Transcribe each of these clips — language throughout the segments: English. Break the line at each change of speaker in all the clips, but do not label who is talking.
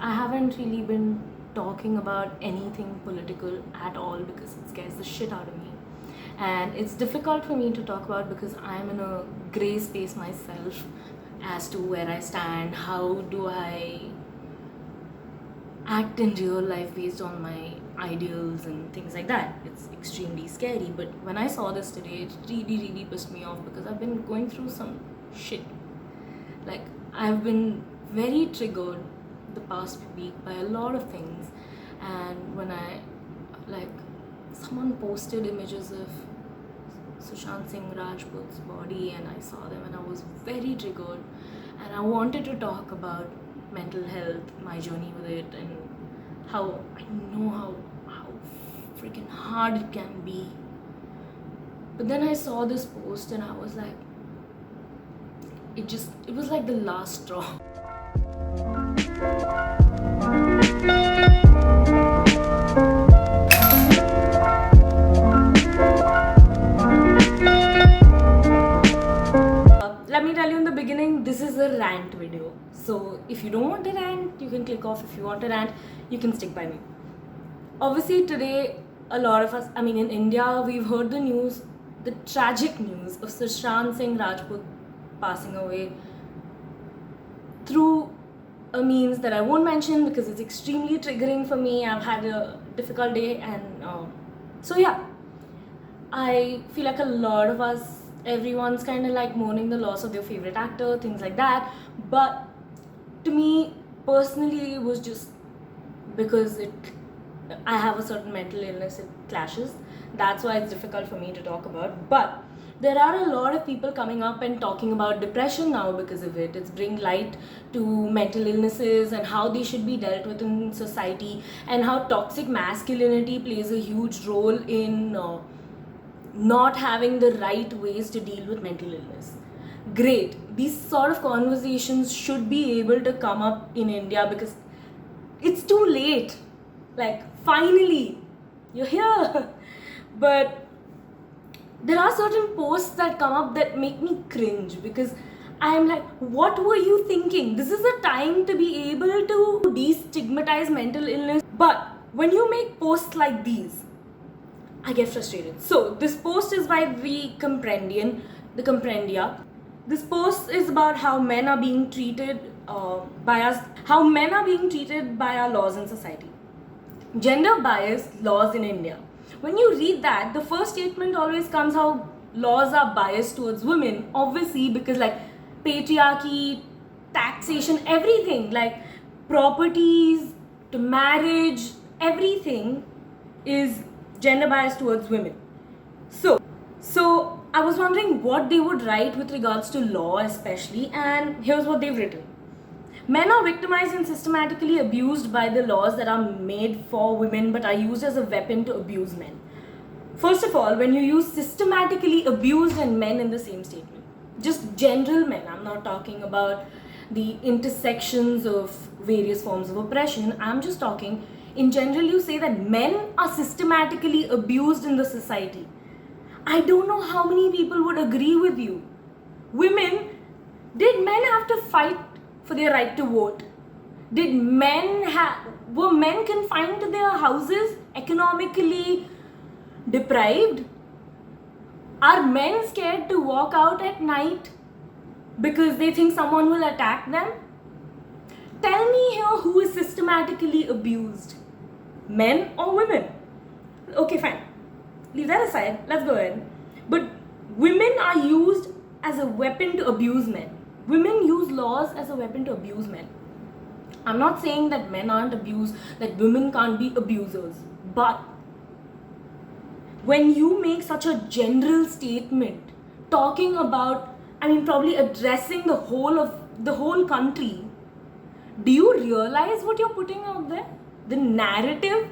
I haven't really been talking about anything political at all because it scares the shit out of me. And it's difficult for me to talk about because I'm in a gray space myself as to where I stand, how do I act in real life based on my ideals and things like that. It's extremely scary. But when I saw this today, it really pissed me off because I've been going through some shit. Like, I've been very triggered the past week by a lot of things, and when someone posted images of Sushant Singh Rajput's body, and I saw them and I was very triggered, and I wanted to talk about mental health, my journey with it, and how I know how freaking hard it can be. But then I saw this post and I was like, it was like the last straw. Let me tell you in the beginning, this is a rant video. So if you don't want to rant, you can click off. If you want to rant, you can stick by me. Obviously today, a lot of us, in India, we've heard the news, the tragic news of Sushant Singh Rajput passing away through a means that I won't mention because it's extremely triggering for me. I've had a difficult day, and so yeah, I feel like a lot of us, everyone's kind of like mourning the loss of their favorite actor, things like that. But to me personally, it was just because I have a certain mental illness, it clashes. That's why it's difficult for me to talk about. But there are a lot of people coming up and talking about depression now because of it. It's bringing light to mental illnesses and how they should be dealt with in society, and how toxic masculinity plays a huge role in not having the right ways to deal with mental illness. Great. These sort of conversations should be able to come up in India because it's too late. Like, finally, you're here. But there are certain posts that come up that make me cringe because I'm like, what were you thinking? This is a time to be able to destigmatize mental illness. But when you make posts like these, I get frustrated. So this post is by the Comprendia. This post is about how men are being treated by us, how men are being treated by our laws in society. Gender bias laws in India. When you read that, the first statement always comes how laws are biased towards women, obviously, because like patriarchy, taxation, everything, like properties to marriage, everything is gender bias towards women. So I was wondering what they would write with regards to law especially, and here's what they've written. Men are victimized and systematically abused by the laws that are made for women but are used as a weapon to abuse men. First of all, when you use systematically abused and men in the same statement, just general men, I'm not talking about the intersections of various forms of oppression, I'm just talking in general, you say that men are systematically abused in the society. I don't know how many people would agree with you. Women, did men have to fight for their right to vote? Were men confined to their houses, economically deprived? Are men scared to walk out at night because they think someone will attack them? Tell me here who is systematically abused, men or women? Okay, fine. Leave that aside. Let's go ahead. But women are used as a weapon to abuse men. Women use laws as a weapon to abuse men. I'm not saying that men aren't abused, that women can't be abusers. But when you make such a general statement, talking about, probably addressing the whole country, do you realize what you're putting out there? The narrative?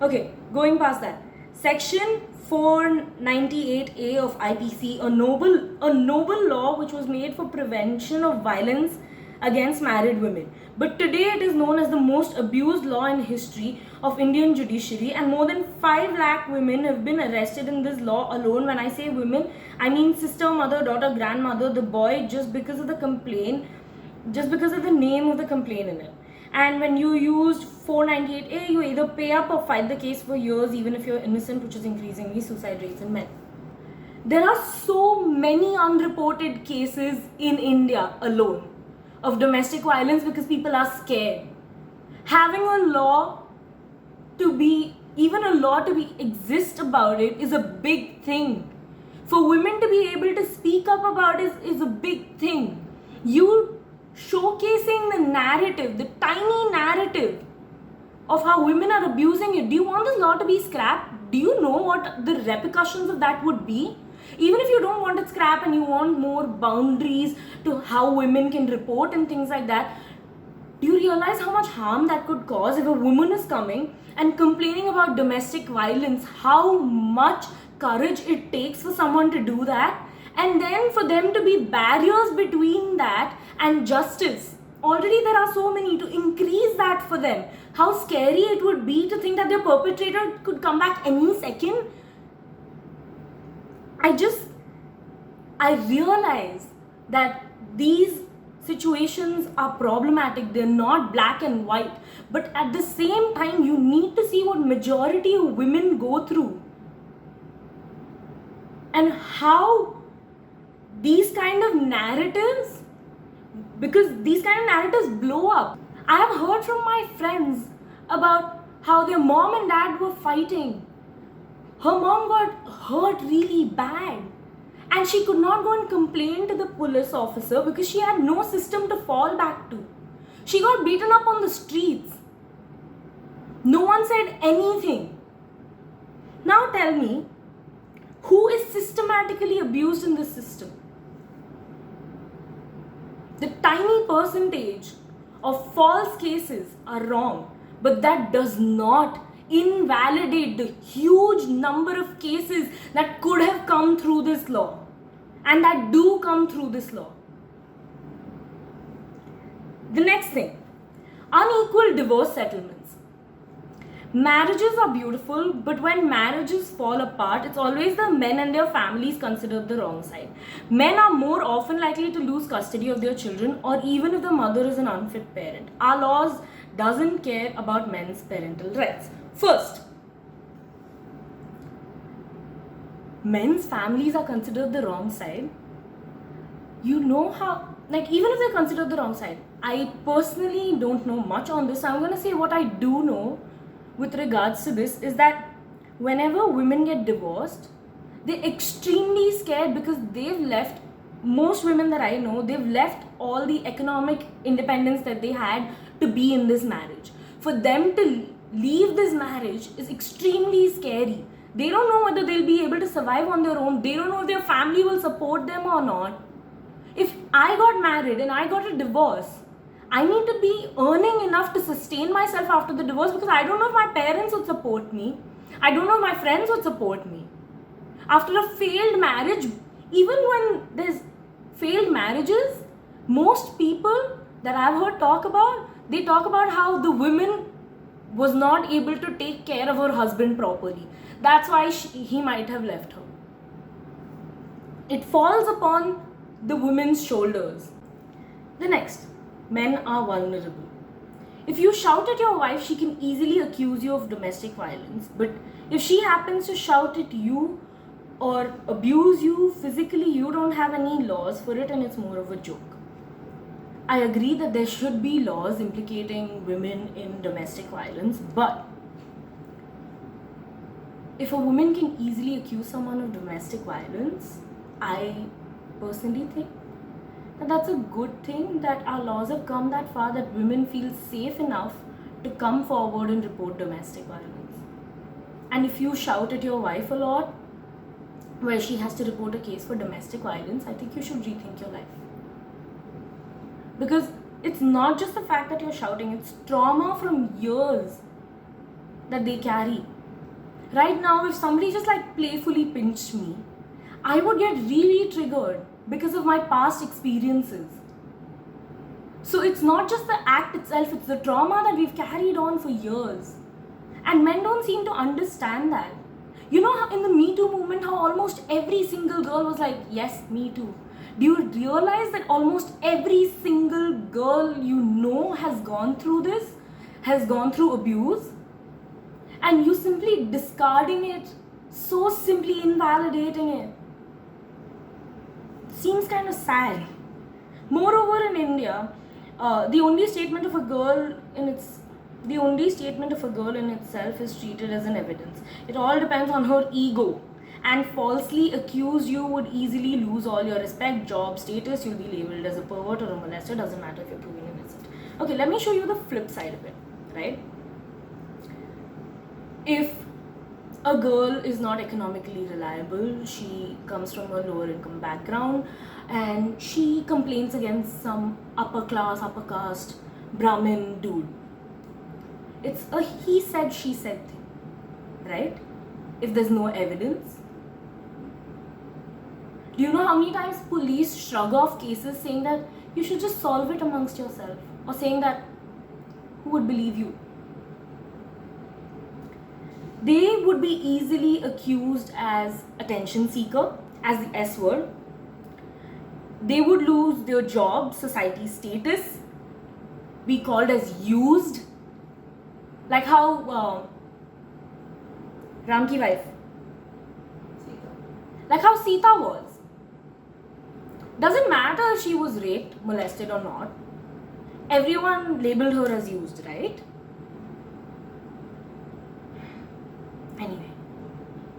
Okay, going past that. Section 498A of IPC, a noble law which was made for prevention of violence against married women. But today it is known as the most abused law in history of Indian judiciary, and more than 5 lakh women have been arrested in this law alone. When I say women, I mean sister, mother, daughter, grandmother, the boy, just because of the complaint just because of the name of the complaint in it. And when you used 498A, you either pay up or fight the case for years, even if you're innocent, which is increasingly suicide rates in men. There are so many unreported cases in India alone of domestic violence because people are scared. Having a law to be, even a law to be exist about it is a big thing. For women to be able to speak up about it is a big thing. You showcasing the narrative, the tiny narrative of how women are abusing it. Do you want this law to be scrapped? Do you know what the repercussions of that would be? Even if you don't want it scrapped and you want more boundaries to how women can report and things like that, do you realize how much harm that could cause if a woman is coming and complaining about domestic violence, how much courage it takes for someone to do that, and then for them to be barriers between that and justice. Already there are so many. To increase that for them, how scary it would be to think that their perpetrator could come back any second. I realize that these situations are problematic. They're not black and white, but at the same time you need to see what majority of women go through and how these kind of narratives, because these kind of narratives blow up. I have heard from my friends about how their mom and dad were fighting. Her mom got hurt really bad and she could not go and complain to the police officer because she had no system to fall back to. She got beaten up on the streets. No one said anything. Now tell me, who is systematically abused in this system? The tiny percentage of false cases are wrong, but that does not invalidate the huge number of cases that could have come through this law and that do come through this law. The next thing, unequal divorce settlements. Marriages are beautiful, but when marriages fall apart, it's always the men and their families considered the wrong side. Men are more often likely to lose custody of their children, or even if the mother is an unfit parent. Our laws doesn't care about men's parental rights. First, men's families are considered the wrong side. You know how, even if they're considered the wrong side, I personally don't know much on this. So I'm going to say what I do know with regards to this is that whenever women get divorced, they're extremely scared because they've left, most women that I know, they've left all the economic independence that they had to be in this marriage. For them to leave this marriage is extremely scary. They don't know whether they'll be able to survive on their own. They don't know if their family will support them or not. If I got married and I got a divorce, I need to be earning enough to sustain myself after the divorce because I don't know if my parents would support me. I don't know if my friends would support me. After a failed marriage, even when there's failed marriages, most people that I've heard talk about, they talk about how the woman was not able to take care of her husband properly. That's why he might have left her. It falls upon the woman's shoulders. The next, men are vulnerable. If you shout at your wife, she can easily accuse you of domestic violence. But if she happens to shout at you or abuse you physically, you don't have any laws for it and it's more of a joke. I agree that there should be laws implicating women in domestic violence, but if a woman can easily accuse someone of domestic violence, I personally think that that's a good thing that our laws have come that far that women feel safe enough to come forward and report domestic violence. And if you shout at your wife a lot, where she has to report a case for domestic violence, I think you should rethink your life. Because it's not just the fact that you're shouting, it's trauma from years that they carry. Right now, if somebody just playfully pinched me, I would get really triggered because of my past experiences. So it's not just the act itself, it's the trauma that we've carried on for years. And men don't seem to understand that. You know how in the Me Too movement, how almost every single girl was like, yes, me too. Do you realize that almost every single girl you know has gone through this, has gone through abuse, and you simply discarding it, so simply invalidating it? Seems kind of sad. Moreover, in India, the only statement of a girl in itself is treated as an evidence. It all depends on her ego, and falsely accuse you would easily lose all your respect, job, status. You'll be labeled as a pervert or a molester. Doesn't matter if you're proven innocent. Okay, let me show you the flip side of it, right? If a girl is not economically reliable, she comes from a lower income background, and she complains against some upper caste Brahmin dude. It's a he said, she said thing, right? If there's no evidence. Do you know how many times police shrug off cases saying that you should just solve it amongst yourself, or saying that who would believe you? They would be easily accused as attention seeker, as the S word. They would lose their job, society status, be called as used, like how Ram ki wife, like how Sita was. Doesn't matter if she was raped, molested or not, everyone labeled her as used, right? Anyway,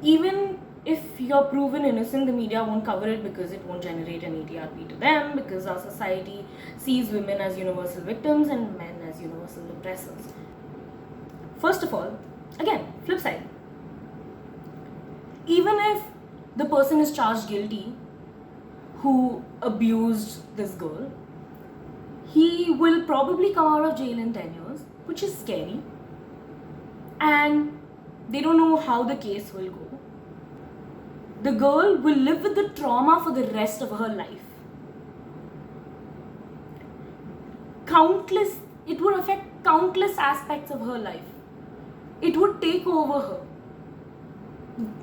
even if you're proven innocent, the media won't cover it because it won't generate an TRP to them, because our society sees women as universal victims and men as universal oppressors. First of all, again, flip side. Even if the person is charged guilty who abused this girl, he will probably come out of jail in 10 years, which is scary. And they don't know how the case will go. The girl will live with the trauma for the rest of her life. It would affect countless aspects of her life. It would take over her.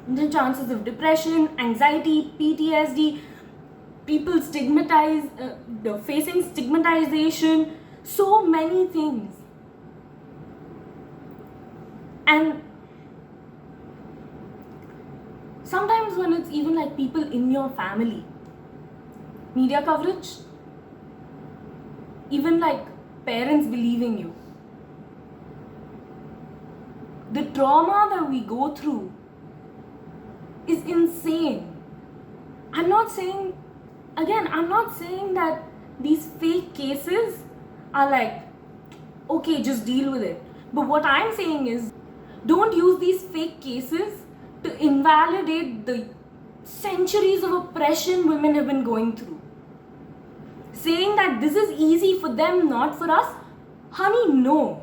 The chances of depression, anxiety, PTSD, people facing stigmatization, so many things. And sometimes when it's even like people in your family, media coverage, even like parents believing you. The trauma that we go through is insane. I'm not saying that these fake cases are like, okay, just deal with it. But what I'm saying is, don't use these fake cases to invalidate the centuries of oppression women have been going through. Saying that this is easy for them, not for us, honey, no.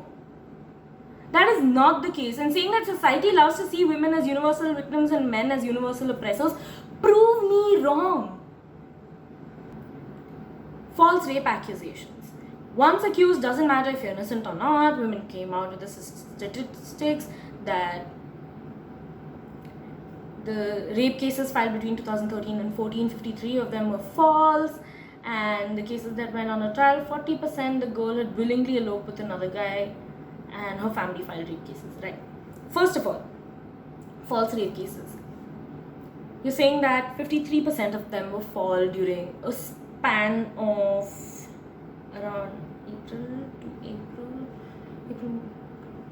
That is not the case. And saying that society loves to see women as universal victims and men as universal oppressors, prove me wrong. False rape accusations. Once accused, doesn't matter if you're innocent or not. Women came out with the statistics that the rape cases filed between 2013 and 14, 53 of them were false. And the cases that went on a trial, 40% the girl had willingly eloped with another guy, and her family filed rape cases, right? First of all, false rape cases. You're saying that 53% of them were false during a span of around April,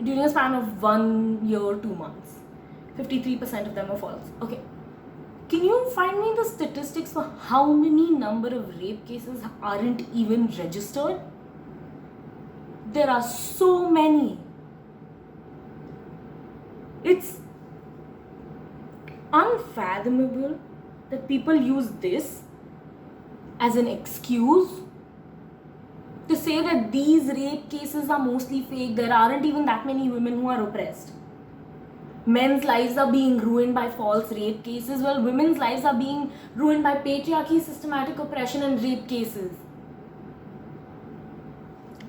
during a span of 1 year, 2 months. 53% of them were false. Okay. Can you find me the statistics for how many number of rape cases aren't even registered? There are so many. It's unfathomable that people use this as an excuse to say that these rape cases are mostly fake. There aren't even that many women who are oppressed. Men's lives are being ruined by false rape cases, while women's lives are being ruined by patriarchy, systematic oppression and rape cases.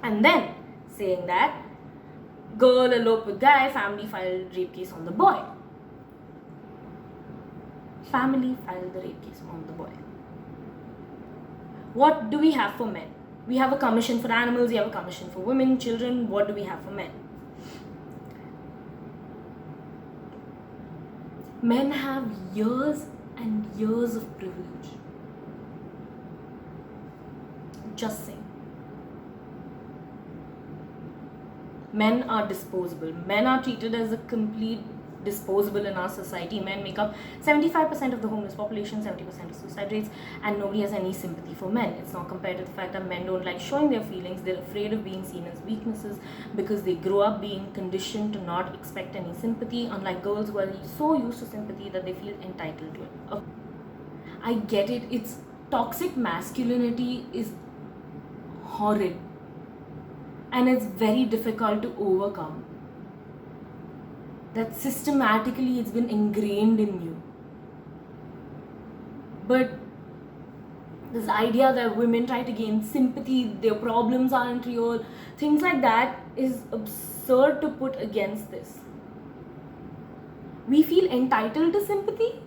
And then saying that girl eloped with guy, family filed rape case on the boy. Family filed the rape case on the boy. What do we have for men? We have a commission for animals, we have a commission for women, children. What do we have for men? Men have years and years of privilege. Just saying. Men are disposable. Men are treated as a complete disposable in our society. Men make up 75% of the homeless population, 70% of suicide rates, and nobody has any sympathy for men. It's not compared to the fact that men don't like showing their feelings. They're afraid of being seen as weaknesses because they grow up being conditioned to not expect any sympathy, unlike girls who are so used to sympathy that they feel entitled to it. I get it. It's toxic masculinity is horrid, and it's very difficult to overcome. That systematically it's been ingrained in you. But this idea that women try to gain sympathy, their problems aren't real, things like that is absurd to put against this. We feel entitled to sympathy?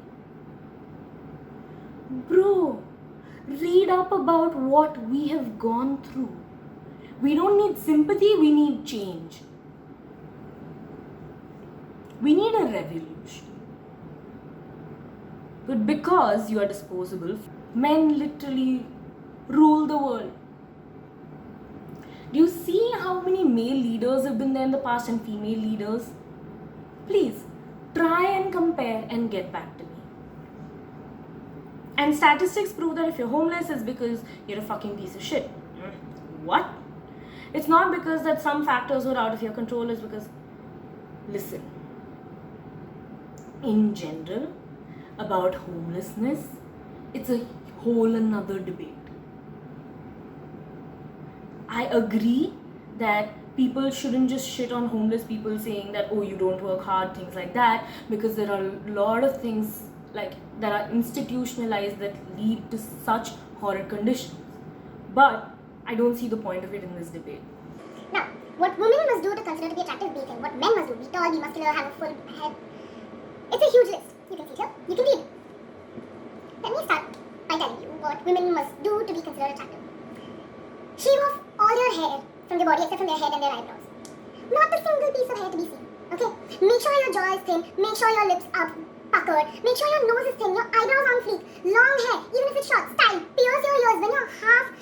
Bro, read up about what we have gone through. We don't need sympathy, we need change. We need a revolution. But because you are disposable, men literally rule the world. Do you see how many male leaders have been there in the past and female leaders? Please, try and compare and get back to me. And statistics prove that if you're homeless, it's because you're a fucking piece of shit. What? It's not because that some factors were out of your control, it's because, listen, in general, about homelessness, it's a whole another debate. I agree that people shouldn't just shit on homeless people saying that, oh, you don't work hard, things like that, because there are a lot of things like that are institutionalized that lead to such horrid conditions. But I don't see the point of it in this debate.
Now, what women must do to consider to be attractive, be thin. What men must do, be tall, be muscular, have a full head. It's a huge list. You can see here. You can read. Let me start by telling you what women must do to be considered attractive. Shave off all your hair from your body except from their head and their eyebrows. Not a single piece of hair to be seen. Okay? Make sure your jaw is thin. Make sure your lips are puckered. Make sure your nose is thin. Your eyebrows on fleek. Long hair, even if it's short. Style. Pierce your ears. When you're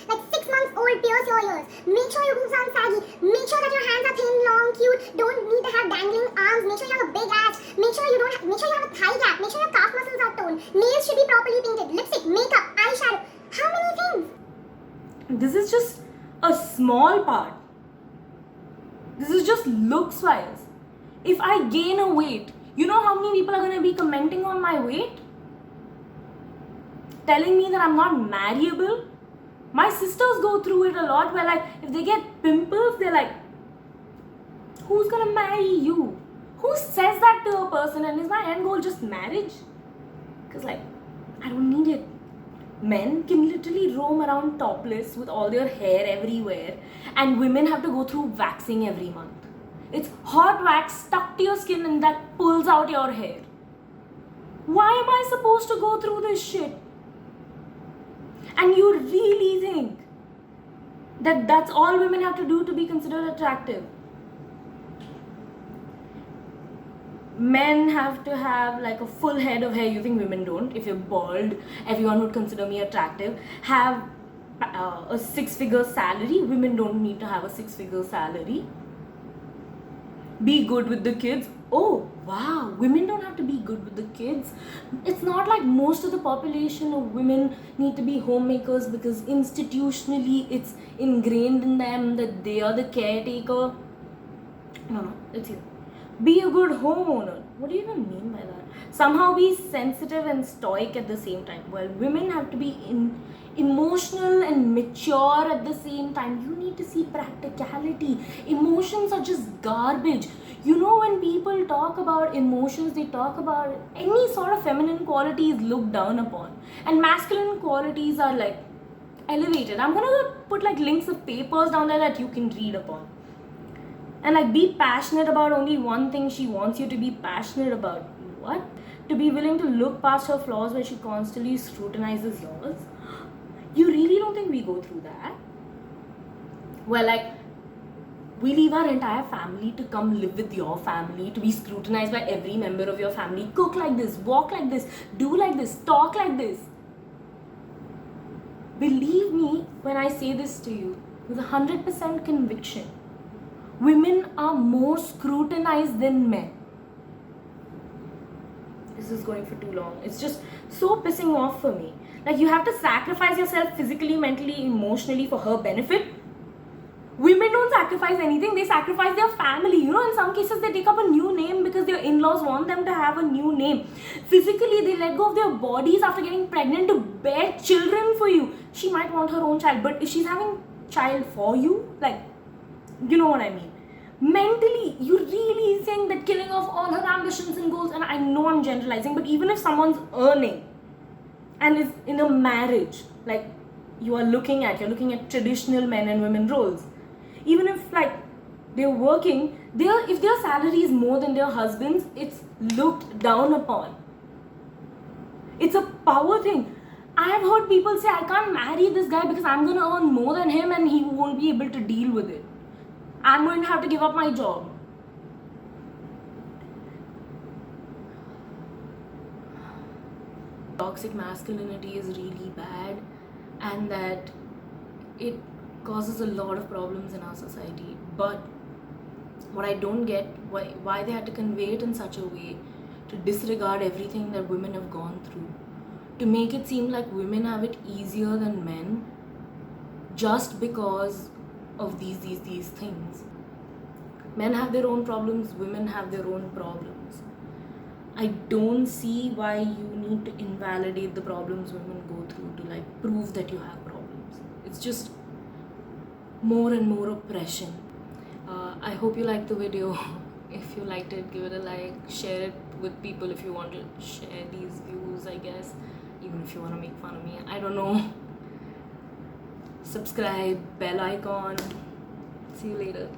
like 6 months old, pierce your ears. Make sure your boobs aren't saggy. Make sure that your hands are thin, long, cute. Don't need to have dangling arms. Make sure you have a big ass. Make sure you have a thigh gap. Make sure your calf muscles are toned. Nails should be properly painted. Lipstick, makeup, eyeshadow. How many things?
This is just a small part. This is just looks wise. If I gain a weight, you know how many people are going to be commenting on my weight? Telling me that I'm not marryable? My sisters go through it a lot where like if they get pimples, they're like, who's going to marry you? Who says that to a person? And is my end goal just marriage? Because like, I don't need it. Men can literally roam around topless with all their hair everywhere, and women have to go through waxing every month. It's hot wax stuck to your skin and that pulls out your hair. Why am I supposed to go through this shit? And you really think that that's all women have to do to be considered attractive? Men have to have like a full head of hair. You think women don't? If you're bald, everyone would consider me attractive. Have a 6-figure salary. Women don't need to have a 6-figure salary. Be good with the kids. Oh wow, women don't have to be good with the kids. It's not like most of the population of women need to be homemakers because institutionally it's ingrained in them that they are the caretaker. No, it's you. Be a good homeowner. What do you even mean by that? Somehow be sensitive and stoic at the same time. Well, women have to be emotional and mature at the same time. You need to see practicality. Emotions are just garbage. You know, when people talk about emotions, they talk about any sort of feminine quality is looked down upon. And masculine qualities are like elevated. I'm gonna put like links of papers down there that you can read upon. And like be passionate about only one thing she wants you to be passionate about. What? To be willing to look past her flaws where she constantly scrutinizes yours? You really don't think we go through that? Well, like, we leave our entire family to come live with your family, to be scrutinized by every member of your family. Cook like this, walk like this, do like this, talk like this. Believe me when I say this to you with 100% conviction. Women are more scrutinized than men. This is going for too long. It's just so pissing off for me. Like, you have to sacrifice yourself physically, mentally, emotionally for her benefit. Women don't sacrifice anything, they sacrifice their family. You know, in some cases they take up a new name because their in-laws want them to have a new name. Physically, they let go of their bodies after getting pregnant to bear children for you. She might want her own child, but if she's having child for you, like, you know what I mean. Mentally, you really think that killing off all her ambitions and goals, and I know I'm generalizing, but even if someone's earning and is in a marriage, like you're looking at traditional men and women roles. Even if like they're working, if their salary is more than their husband's, it's looked down upon. It's a power thing. I've heard people say, I can't marry this guy because I'm going to earn more than him and he won't be able to deal with it. I'm going to have to give up my job. Toxic masculinity is really bad, and that it causes a lot of problems in our society. But what I don't get, why they had to convey it in such a way to disregard everything that women have gone through, to make it seem like women have it easier than men just because of these things. Men have their own problems, women have their own problems. I don't see why you need to invalidate the problems women go through to like prove that you have problems. It's just more and more oppression. I hope you liked the video. If you liked it, give it a like, share it with people if you want to share these views, I guess. Even if you want to make fun of me, I don't know. Subscribe, bell icon. See you later.